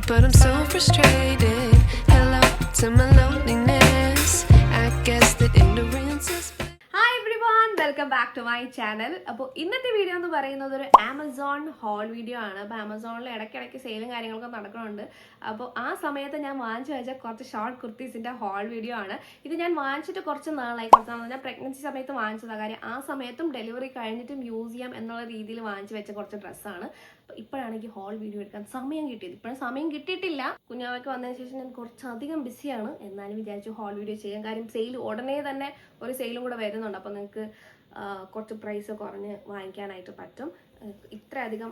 but I'm so frustrated. Hello to my loneliness. I guess that ignorance is. Hi everyone, welcome back to my channel. അപ്പോൾ ഇന്നത്തെ video എന്ന് പറയുന്നത് ഒരു Amazon whole video ആണ്. അപ്പോൾ ആമസോണിൽ ഇടയ്ക്കിടയ്ക്ക് സെയിലും കാര്യങ്ങളൊക്കെ നടക്കുന്നുണ്ട്. അപ്പോൾ ആ സമയത്ത് ഞാൻ വാങ്ങിച്ചു വെച്ച കുറച്ച് ഷോർട്ട് കുർത്തീസിൻ്റെ ഹോൾ വീഡിയോ ആണ്. ഇത് ഞാൻ വാങ്ങിച്ചിട്ട് കുറച്ച് നാളായി. ഞാൻ പ്രഗ്നൻസി സമയത്ത് വാങ്ങിച്ചതാണ്. കാര്യം ആ സമയത്തും ഡെലിവറി കഴിഞ്ഞിട്ടും യൂസ് ചെയ്യാം എന്നുള്ള രീതിയിൽ വാങ്ങിച്ചു വെച്ച കുറച്ച് ഡ്രസ്സാണ്. അപ്പോൾ ഇപ്പോഴാണ് എനിക്ക് ഹോൾ വീഡിയോ എടുക്കാൻ സമയം കിട്ടിയത്. ഇപ്പോഴും സമയം കിട്ടിയിട്ടില്ല. കുഞ്ഞാവയ്ക്ക് വന്നതിന് ശേഷം ഞാൻ കുറച്ചധികം ബിസിയാണ്. എന്നാലും വിചാരിച്ചു ഹോൾ വീഡിയോ ചെയ്യാൻ. കാര്യം സെയിൽ ഉടനെ തന്നെ ഒരു സെയിലും കൂടെ വരുന്നുണ്ട്. അപ്പോൾ നിങ്ങൾക്ക് കുറച്ച് പ്രൈസ് കുറഞ്ഞ് വാങ്ങിക്കാനായിട്ട് പറ്റും. ഇത്രയധികം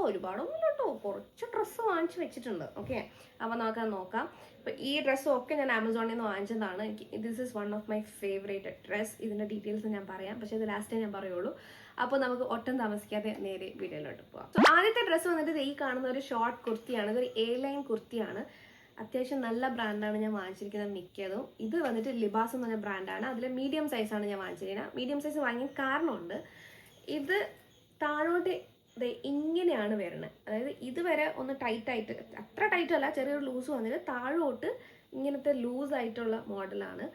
ഒരുപാടൊന്നുമില്ല കേട്ടോ. കുറച്ച് ഡ്രസ്സ് വാങ്ങിച്ച് വെച്ചിട്ടുണ്ട്. ഓക്കെ, അപ്പോൾ നമുക്ക് നോക്കാം. അപ്പോൾ ഈ ഡ്രസ്സും ഒക്കെ ഞാൻ ആമസോണിൽ നിന്ന് വാങ്ങിച്ചതാണ്. This is one of my favourite dress. ഇതിൻ്റെ ഡീറ്റെയിൽസ് ഞാൻ പറയാം, പക്ഷേ ഇത് ലാസ്റ്റേ ഞാൻ പറയുള്ളൂ. അപ്പോൾ നമുക്ക് ഒട്ടും താമസിക്കാതെ നേരെ വീഡിയോയിലോട്ട് പോകാം. സോ ആദ്യത്തെ ഡ്രസ്സ് വന്നിട്ട് ഈ കാണുന്ന ഒരു ഷോർട്ട് കുർത്തിയാണ്. ഇതൊരു എയർലൈൻ കുർത്തിയാണ്. അത്യാവശ്യം നല്ല ബ്രാൻഡാണ് ഞാൻ വാങ്ങിച്ചിരിക്കുന്നത് മിക്കതും. ഇത് വന്നിട്ട് ലിബാസ് എന്ന് പറഞ്ഞ ബ്രാൻഡാണ്. അതിൽ മീഡിയം സൈസാണ് ഞാൻ വാങ്ങിച്ചിരിക്കുന്നത്. മീഡിയം സൈസ് വാങ്ങിയ കാരണമുണ്ട്. ഇത് താഴോട്ട് ഇങ്ങനെയാണ് വരുന്നത്. അതായത് ഇതുവരെ ഒന്ന് ടൈറ്റായിട്ട്, അത്ര ടൈറ്റും അല്ല, ചെറിയൊരു ലൂസ് വന്നിട്ട് താഴോട്ട് ഇങ്ങനത്തെ ലൂസായിട്ടുള്ള മോഡലാണ്.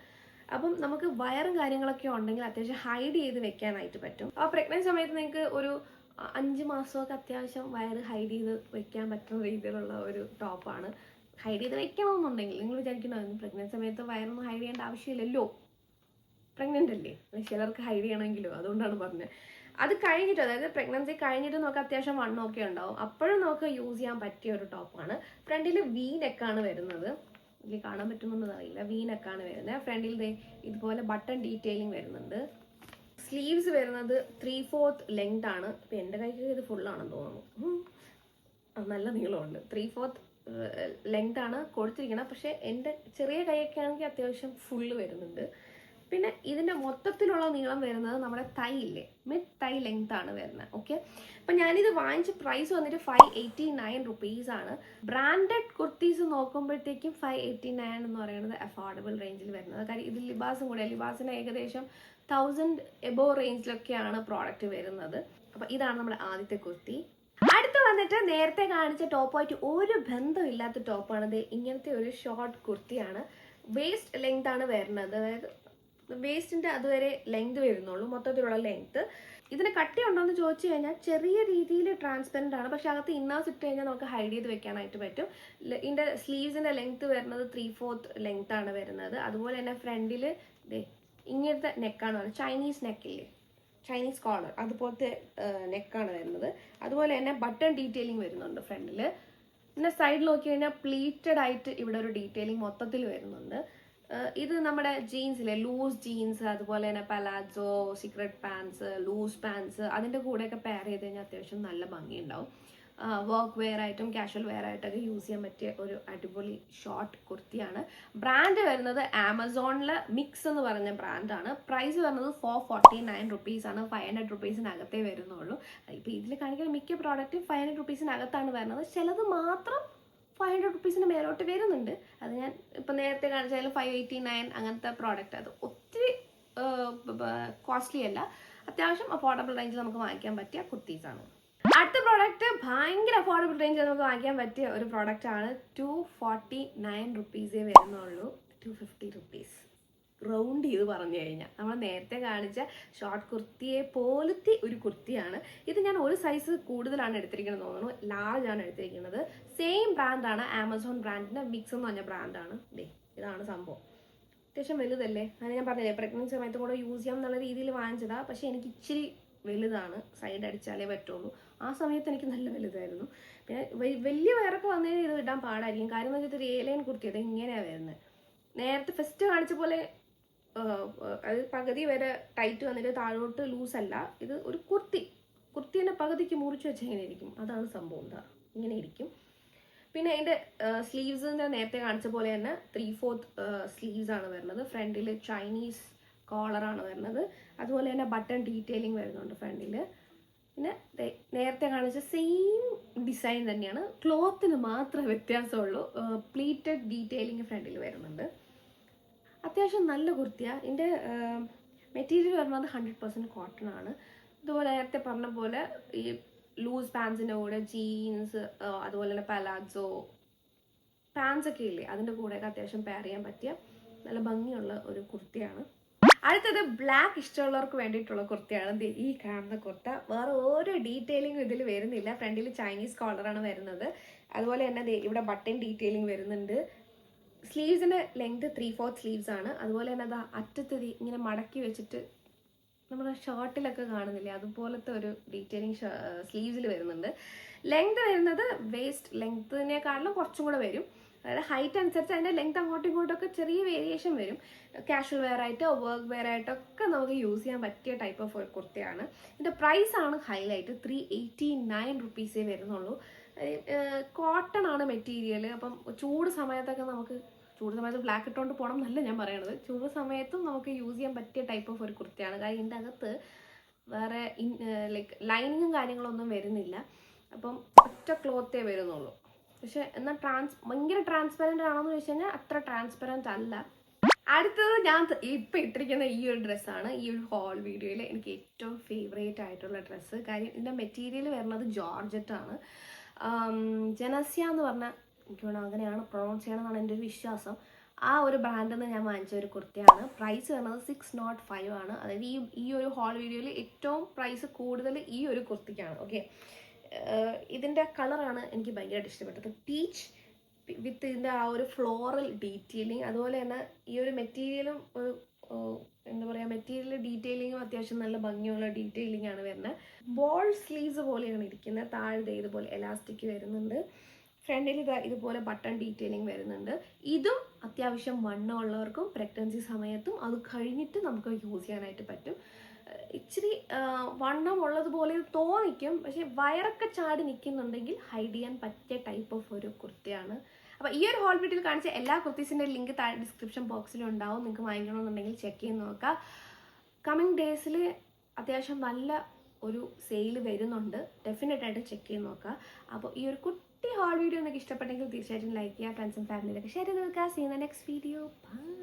അപ്പം നമുക്ക് വയറും കാര്യങ്ങളൊക്കെ ഉണ്ടെങ്കിൽ അത്യാവശ്യം ഹൈഡ് ചെയ്ത് വെക്കാനായിട്ട് പറ്റും. ആ പ്രഗ്നൻസി സമയത്ത് നിങ്ങൾക്ക് ഒരു 5 മാസമൊക്കെ അത്യാവശ്യം വയറ് ഹൈഡ് ചെയ്ത് വെക്കാൻ പറ്റുന്ന രീതിയിലുള്ള ഒരു ടോപ്പാണ്. ഹൈഡ് ചെയ്ത് വെക്കണമെന്നുണ്ടെങ്കിൽ നിങ്ങൾ വിചാരിക്കണമെന്ന് പ്രഗ്നൻസി സമയത്ത് വയറൊന്നും ഹൈഡ് ചെയ്യേണ്ട ആവശ്യമില്ലല്ലോ, പ്രഗ്നൻ്റ് അല്ലേ, ചിലർക്ക് ഹൈഡ് ചെയ്യണമെങ്കിലോ, അതുകൊണ്ടാണ് പറഞ്ഞത്. അത് കഴിഞ്ഞിട്ട്, അതായത് പ്രഗ്നൻസി കഴിഞ്ഞിട്ട് നമുക്ക് അത്യാവശ്യം വണ്ണമൊക്കെ ഉണ്ടാവും. അപ്പോഴും നമുക്ക് യൂസ് ചെയ്യാൻ പറ്റിയ ഒരു ടോപ്പാണ്. ഫ്രണ്ടിൽ വി നെക്കാണ് വരുന്നത്. ഇതിൽ കാണാൻ പറ്റുമെന്ന് അറിയില്ല, വി നെക്കാണ് വരുന്നത്. ഫ്രണ്ടിൽ ഇതുപോലെ ബട്ടൺ ഡീറ്റെയിലിംഗ് വരുന്നുണ്ട്. സ്ലീവ്സ് വരുന്നത് 3/4 ലെങ്ത് ആണ്. ഇപ്പം എൻ്റെ കൈക്ക് ഇത് ഫുള്ളാണെന്ന് തോന്നുന്നു. നല്ല നീളമുണ്ട്. 3/4 ലെങ്ത് ആണ് കൊടുത്തിരിക്കുന്നത്. പക്ഷേ എൻ്റെ ചെറിയ കൈയൊക്കെ ആണെങ്കിൽ അത്യാവശ്യം ഫുള്ള് വരുന്നുണ്ട്. പിന്നെ ഇതിൻ്റെ മൊത്തത്തിലുള്ള നീളം വരുന്നത് നമ്മുടെ തൈ ഇല്ലേ, മിഡ് തൈ ലെങ്ത് ആണ് വരുന്നത്. ഓക്കെ, അപ്പം ഞാനിത് വാങ്ങിച്ച പ്രൈസ് വന്നിട്ട് 589 റുപ്പീസാണ്. ബ്രാൻഡഡ് കുർത്തീസ് നോക്കുമ്പോഴത്തേക്കും 589 എന്ന് പറയുന്നത് അഫോർഡബിൾ റേഞ്ചിൽ വരുന്നത്. കാര്യം ഇത് ലിബാസും കൂടെ, ലിബാസിന് ഏകദേശം 1000 എബോ റേഞ്ചിലൊക്കെയാണ് പ്രോഡക്റ്റ് വരുന്നത്. അപ്പം ഇതാണ് നമ്മുടെ ആദ്യത്തെ കുർത്തി. അടുത്ത് വന്നിട്ട് നേരത്തെ കാണിച്ച ടോപ്പായിട്ട് ഒരു ബന്ധമില്ലാത്ത ടോപ്പാണ്. ഇങ്ങനത്തെ ഒരു ഷോർട്ട് കുർത്തിയാണ്. വേസ്റ്റ് ലെങ്ത് ആണ് വരുന്നത്. അതായത് വേസ്റ്റിന്റെ അതുവരെ ലെങ്ത് വരുന്നുള്ളൂ, മൊത്തത്തിലുള്ള ലെങ്ത്. ഇതിന് കട്ടി ഉണ്ടോ എന്ന് ചോദിച്ചു കഴിഞ്ഞാൽ ചെറിയ രീതിയിൽ ട്രാൻസ്പെറന്റ് ആണ്. പക്ഷെ അകത്ത് ഇന്നേഴ്സ് ഇട്ട് കഴിഞ്ഞാൽ നമുക്ക് ഹൈഡ് ചെയ്ത് വെക്കാനായിട്ട് പറ്റും. ഇതിന്റെ സ്ലീവ്സിന്റെ ലെങ്ത് വരുന്നത് 3/4 ലെങ്ത് ആണ് വരുന്നത്. അതുപോലെ തന്നെ ഫ്രണ്ടിൽ ഇങ്ങനത്തെ നെക്കാണ് വരുന്നത്. ചൈനീസ് നെക്കില്ലേ, ചൈനീസ് കോളർ, അതുപോലത്തെ നെക്കാണ് വരുന്നത്. അതുപോലെ തന്നെ ബട്ടൺ ഡീറ്റെയിലിംഗ് വരുന്നുണ്ട് ഫ്രണ്ടിൽ. പിന്നെ സൈഡിൽ നോക്കി കഴിഞ്ഞാൽ പ്ലീറ്റഡ് ആയിട്ട് ഇവിടെ ഒരു ഡീറ്റെയിലിംഗ് മൊത്തത്തിൽ വരുന്നുണ്ട്. ഇത് നമ്മുടെ ജീൻസിലെ ലൂസ് ജീൻസ്, അതുപോലെ തന്നെ palazzo, secret pants, loose pants, അതിൻ്റെ കൂടെയൊക്കെ പെയർ ചെയ്ത് കഴിഞ്ഞാൽ അത്യാവശ്യം നല്ല ഭംഗിയുണ്ടാവും. വർക്ക് വെയർ ആയിട്ടും കാഷ്വൽ വെയർ ആയിട്ടൊക്കെ യൂസ് ചെയ്യാൻ പറ്റിയ ഒരു അടിപൊളി ഷോർട്ട് കുർത്തിയാണ്. ബ്രാൻഡ് വരുന്നത് ആമസോണിലെ മിക്സ് എന്ന് പറഞ്ഞ ബ്രാൻഡാണ്. പ്രൈസ് വരുന്നത് 449 റുപ്പീസാണ്. 500 റുപ്പീസിനകത്തേ വരുന്നുള്ളൂ. ഇപ്പോൾ ഇതിൽ കാണിക്കുന്ന മിക്ക പ്രോഡക്റ്റും 500 റുപ്പീസിനകത്താണ് വരുന്നത്. ചിലത് മാത്രം 500 റുപ്പീസിന് മേലോട്ട് വരുന്നുണ്ട്. അത് ഞാൻ ഇപ്പം നേരത്തെ കാണിച്ചാലും 589 അങ്ങനത്തെ പ്രോഡക്റ്റ്. അത് ഒത്തിരി കോസ്റ്റ്ലി അല്ല, അത്യാവശ്യം അഫോർഡബിൾ റേഞ്ചിൽ നമുക്ക് വാങ്ങിക്കാൻ പറ്റിയ കുർത്തീസാണ്. അടുത്ത പ്രോഡക്റ്റ് ഭയങ്കര അഫോർഡബിൾ റേഞ്ചിൽ നമുക്ക് വാങ്ങിക്കാൻ പറ്റിയ ഒരു പ്രോഡക്റ്റ് ആണ്. 249 റുപ്പീസേ വരുന്നുള്ളൂ. 250 റുപ്പീസ് റൗണ്ട് ചെയ്ത് പറഞ്ഞു കഴിഞ്ഞാൽ നമ്മൾ നേരത്തെ കാണിച്ച ഷോർട്ട് കുർത്തിയെ പോലത്തെ ഒരു കുർത്തിയാണ്. ഇത് ഞാൻ ഒരു സൈസ് കൂടുതലാണ് എടുത്തിരിക്കുന്നത് തോന്നുന്നു, ലാർജ് ആണ് എടുത്തിരിക്കുന്നത്. സെയിം ബ്രാൻഡാണ്, ആമസോൺ ബ്രാൻഡിന്റെ മിക്സ് എന്ന് പറഞ്ഞ ബ്രാൻഡാണ്. ഇതാണ് സംഭവം. അത്യാവശ്യം വലുതല്ലേ, അങ്ങനെ ഞാൻ പറഞ്ഞില്ലേ പ്രഗ്നൻസി സമയത്തും കൂടെ യൂസ് ചെയ്യാം എന്നുള്ള രീതിയിൽ വാങ്ങിച്ചതാ. പക്ഷെ എനിക്ക് ഇച്ചിരി വലുതാണ്, സൈഡ് അടിച്ചാലേ പറ്റുള്ളൂ. ആ സമയത്ത് എനിക്ക് നല്ല വലുതായിരുന്നു. പിന്നെ വലിയ വയറൊക്കെ വന്നു കഴിഞ്ഞാൽ ഇത് ഇടാൻ പാടായിരിക്കും. കാര്യം എന്ന് വെച്ചാൽ ഒരു എയർലൈൻ കുർത്തി, അത് ഇങ്ങനെയാണ് വരുന്നത്. നേരത്തെ ഫസ്റ്റ് കാണിച്ച പോലെ അത് പകുതി വരെ ടൈറ്റ് വന്നിട്ട് താഴോട്ട് ലൂസല്ല. ഇത് ഒരു കുർത്തിനെ പകുതിക്ക് മുറിച്ച് വെച്ച് ഇങ്ങനെ ഇരിക്കും. അതാണ് സംഭവം. എന്താ ഇങ്ങനെ ഇരിക്കും. പിന്നെ അതിൻ്റെ സ്ലീവ്സിൻ്റെ നേരത്തെ കാണിച്ച പോലെ തന്നെ 3/4 സ്ലീവ്സ് ആണ് വരുന്നത്. ഫ്രണ്ടിൽ ചൈനീസ് കോളറാണ് വരുന്നത്. അതുപോലെ തന്നെ ബട്ടൺ ഡീറ്റെയിലിംഗ് വരുന്നുണ്ട് ഫ്രണ്ടിൽ. പിന്നെ നേരത്തെ കാണിച്ച സെയിം ഡിസൈൻ തന്നെയാണ്, ക്ലോത്തിന് മാത്രമേ വ്യത്യാസമുള്ളൂ. പ്ലീറ്റഡ് ഡീറ്റെയിലിംഗ് ഫ്രണ്ടിൽ വരുന്നുണ്ട്. അത്യാവശ്യം നല്ല കുർത്തിയാണ്. ഇതിൻ്റെ മെറ്റീരിയൽ വരുന്നത് 100% കോട്ടൺ ആണ്. ഇതുപോലെ നേരത്തെ പറഞ്ഞ പോലെ ഈ ലൂസ് പാൻസിൻ്റെ കൂടെ ജീൻസ്, അതുപോലെ തന്നെ പലാസോ പാൻസ് ഒക്കെ ഇല്ലേ, അതിൻ്റെ കൂടെയൊക്കെ അത്യാവശ്യം പെയർ ചെയ്യാൻ പറ്റിയ നല്ല ഭംഗിയുള്ള ഒരു കുർത്തിയാണ്. അടുത്തത് ബ്ലാക്ക് ഇഷ്ടമുള്ളവർക്ക് വേണ്ടിയിട്ടുള്ള കുർത്തിയാണ് ഈ കാണുന്ന കുർത്ത. വേറെ ഓരോ ഡീറ്റെയിലിംഗും ഇതിൽ വരുന്നില്ല. ഫ്രണ്ടിൽ ചൈനീസ് കോളറാണ് വരുന്നത്. അതുപോലെ തന്നെ ഇവിടെ ബട്ടൺ ഡീറ്റെയിലിംഗ് വരുന്നുണ്ട്. സ്ലീവ്സിൻ്റെ ലെങ്ത് 3/4 സ്ലീവ്സ് ആണ്. അതുപോലെ തന്നെ അത് അറ്റത്ത് ഇങ്ങനെ മടക്കി വെച്ചിട്ട് നമ്മുടെ ഷർട്ടിലൊക്കെ കാണുന്നില്ലേ, അതുപോലത്തെ ഒരു ഡീറ്റെയിലിംഗ് സ്ലീവ്സിൽ വരുന്നുണ്ട്. ലെങ്ത് വരുന്നത് വേസ്റ്റ് ലെങ്ത്തിനേക്കാളും കുറച്ചും കൂടെ വരും. അതായത് ഹൈറ്റ് അനുസരിച്ച് അതിൻ്റെ ലെങ്ത് അങ്ങോട്ടും ഇങ്ങോട്ടൊക്കെ ചെറിയ വേരിയേഷൻ വരും. കാഷ്വൽ വെയർ ആയിട്ടോ വർക്ക് വെയർ ആയിട്ടോ ഒക്കെ നമുക്ക് യൂസ് ചെയ്യാൻ പറ്റിയ ടൈപ്പ് ഓഫ് ഒരു കുർത്തിയാണ്. ഇതിൻ്റെ പ്രൈസാണ് ഹൈലൈറ്റ്. 389 റുപ്പീസേ വരുന്നുള്ളൂ. കോട്ടൺ ആണ് മെറ്റീരിയൽ. അപ്പം ചൂട് സമയത്തൊക്കെ നമുക്ക് ബ്ലാക്ക് ഇട്ടുകൊണ്ട് പോകണം എന്നല്ല ഞാൻ പറയണത്, ചൂട് സമയത്തും നമുക്ക് യൂസ് ചെയ്യാൻ പറ്റിയ ടൈപ്പ് ഓഫ് ഒരു കുർത്തിയാണ്. കാര്യം ഇതിൻ്റെ അകത്ത് വേറെ ലൈക്ക് ലൈനിങ്ങും കാര്യങ്ങളൊന്നും വരുന്നില്ല. അപ്പം ഒറ്റ ക്ലോത്തേ വരുന്നുള്ളൂ. പക്ഷെ എന്നാൽ ഭയങ്കര ട്രാൻസ്പെറൻ്റ് ആണോന്ന് ചോദിച്ചു കഴിഞ്ഞാൽ അത്ര ട്രാൻസ്പെറൻ്റ് അല്ല. അടുത്തത് ഞാൻ ഇപ്പം ഇട്ടിരിക്കുന്ന ഈ ഒരു ഡ്രസ്സാണ്. ഈ ഒരു ഹോൾ വീഡിയോയിൽ എനിക്ക് ഏറ്റവും ഫേവറേറ്റ് ആയിട്ടുള്ള ഡ്രസ്സ്. കാര്യം ഇതിൻ്റെ മെറ്റീരിയൽ വരുന്നത് ജോർജറ്റാണ്. ജനസ്യ എന്ന് പറഞ്ഞ, എനിക്ക് വേണം അങ്ങനെയാണ് പ്രൊണൗൺസ് ചെയ്യണമെന്നാണ് എൻ്റെ ഒരു വിശ്വാസം. ആ ഒരു ബ്രാൻഡിൽ നിന്ന് ഞാൻ വാങ്ങിച്ച ഒരു കുർത്തിയാണ്. പ്രൈസ് വരുന്നത് 605 ആണ്. അതായത് ഈ ഒരു ഹോൾ വീഡിയോയിൽ ഏറ്റവും പ്രൈസ് കൂടുതൽ ഈ ഒരു കുർത്തിക്കാണ്. ഓക്കെ, ഇതിൻ്റെ കളറാണ് എനിക്ക് ഭയങ്കരമായിട്ട് ഇഷ്ടപ്പെട്ടത്. പീച്ച് വിത്ത് ഇതിൻ്റെ ആ ഒരു ഫ്ലോറൽ ഡീറ്റെയിലിംഗ്, അതുപോലെ തന്നെ ഈ ഒരു മെറ്റീരിയലും ഒരു എന്താ പറയുക, മെറ്റീരിയൽ ഡീറ്റെയിലിങ്ങും അത്യാവശ്യം നല്ല ഭംഗിയുള്ള ഡീറ്റെയിലിംഗ് ആണ് വരുന്നത്. ബോൾ സ്ലീവ്സ് പോലെയാണ് ഇരിക്കുന്നത്. താഴെ ഇതുപോലെ എലാസ്റ്റിക് വരുന്നുണ്ട്. ഫ്രണ്ടിൽ ഇതുപോലെ ബട്ടൺ ഡീറ്റെയിലിംഗ് വരുന്നുണ്ട്. ഇതും അത്യാവശ്യം വണ്ണമുള്ളവർക്കും പ്രഗ്നൻസി സമയത്തും അത് കഴിഞ്ഞിട്ട് നമുക്ക് യൂസ് ചെയ്യാനായിട്ട് പറ്റും. ഇച്ചിരി വണ്ണം ഉള്ളതുപോലെ തോന്നിക്കും, പക്ഷെ വയറൊക്കെ ചാടി നിൽക്കുന്നുണ്ടെങ്കിൽ ഹൈഡ് ചെയ്യാൻ പറ്റിയ ടൈപ്പ് ഓഫ് ഒരു കുർത്തിയാണ്. അപ്പോൾ ഈ ഒരു ഹോൾ വീഡിയോയിൽ കാണിച്ച എല്ലാ കുർത്തീസിൻ്റെ ലിങ്ക് താഴെ ഡിസ്ക്രിപ്ഷൻ ബോക്സിലും ഉണ്ടാവും. നിങ്ങൾക്ക് വാങ്ങിക്കണമെന്നുണ്ടെങ്കിൽ ചെക്ക് ചെയ്ത് നോക്കുക. കമ്മിങ് ഡേയ്സിൽ അത്യാവശ്യം നല്ല ഒരു സെയിൽ വരുന്നുണ്ട്. ഡെഫിനറ്റായിട്ട് ചെക്ക് ചെയ്ത് നോക്കുക. അപ്പോൾ ഈ ഒരു കുട്ടി ഹോൾ വീഡിയോ നിങ്ങൾക്ക് ഇഷ്ടപ്പെട്ടെങ്കിൽ തീർച്ചയായിട്ടും ലൈക്ക് ചെയ്യുക. ഫ്രണ്ട്സും ഫാമിലിയിലൊക്കെ ഷെയർ ചെയ്ത് നോക്കുക. See in the next video. By.